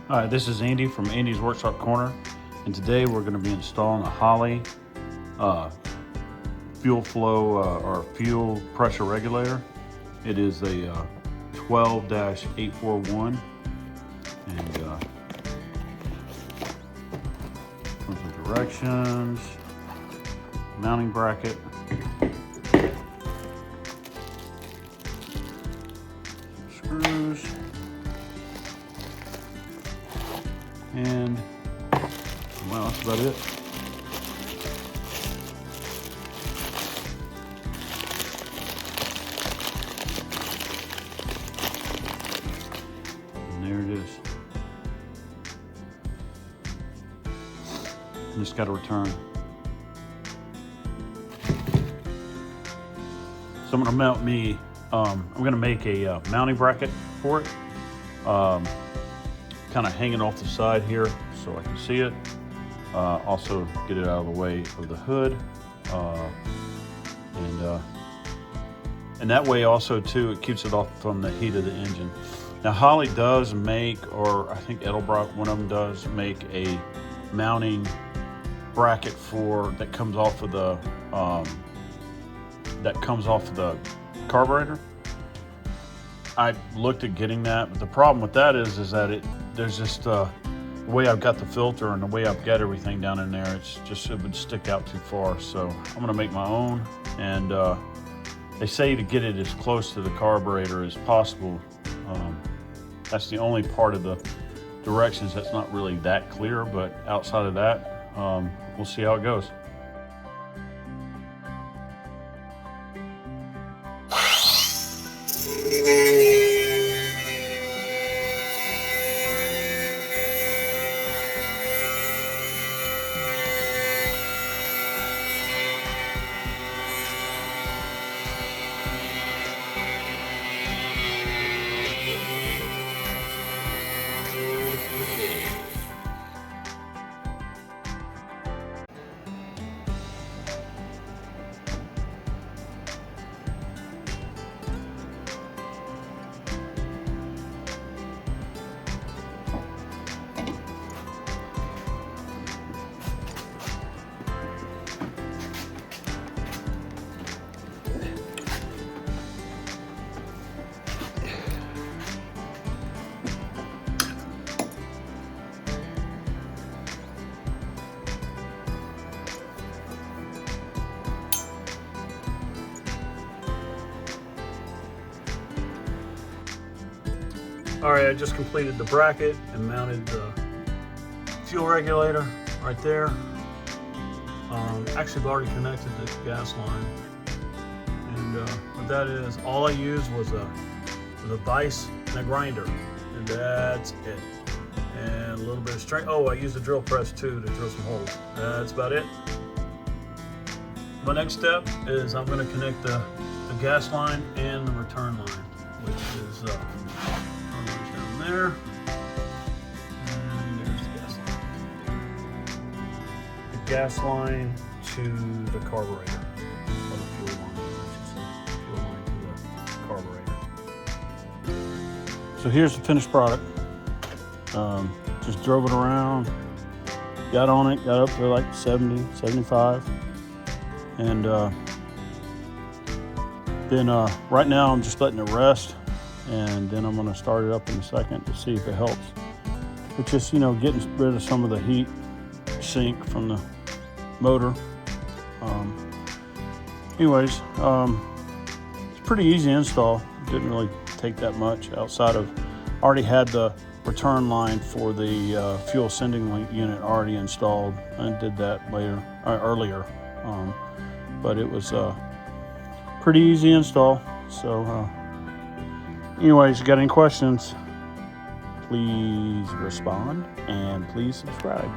Hi, this is Andy from Andy's Workshop Corner, and today we're going to be installing a Holley fuel flow or fuel pressure regulator. It is a 12-841, and comes with directions, mounting bracket, screws, and well, that's about it. And there it is. Just got to return. So I'm going to mount me. I'm going to make a mounting bracket for it. Kind of hanging off the side here so I can see it. Also get it out of the way of the hood, and that way also too it keeps it off from the heat of the engine. Now Holley does make, or I think Edelbrock, one of them does make a mounting bracket for that comes off of the carburetor. I looked at getting that, but the problem with that is that there's just the way I've got the filter and the way I've got everything down in there, it would stick out too far. So I'm gonna make my own, and they say to get it as close to the carburetor as possible. That's the only part of the directions that's not really that clear, but outside of that, we'll see how it goes. All right, I just completed the bracket and mounted the fuel regulator right there. Actually, I've already connected the gas line. And what that is, all I used was a vise and a grinder, and that's it. And a little bit of strength. Oh, I used a drill press too to drill some holes. That's about it. My next step is I'm going to connect the gas line and the return line, which is down there, and there's the gas line. The gas line to the carburetor, or the fuel line, fuel line to the carburetor. So here's the finished product. Just drove it around, got on it, got up to like 70, 75, and then right now I'm just letting it rest. And then I'm going to start it up in a second to see if it helps. It's just, getting rid of some of the heat sink from the motor. Anyways, it's pretty easy install. It didn't really take that much outside of, I already had the return line for the fuel sending link unit already installed. I did that earlier. But it was pretty easy install. So, anyways, got any questions, please respond and please subscribe.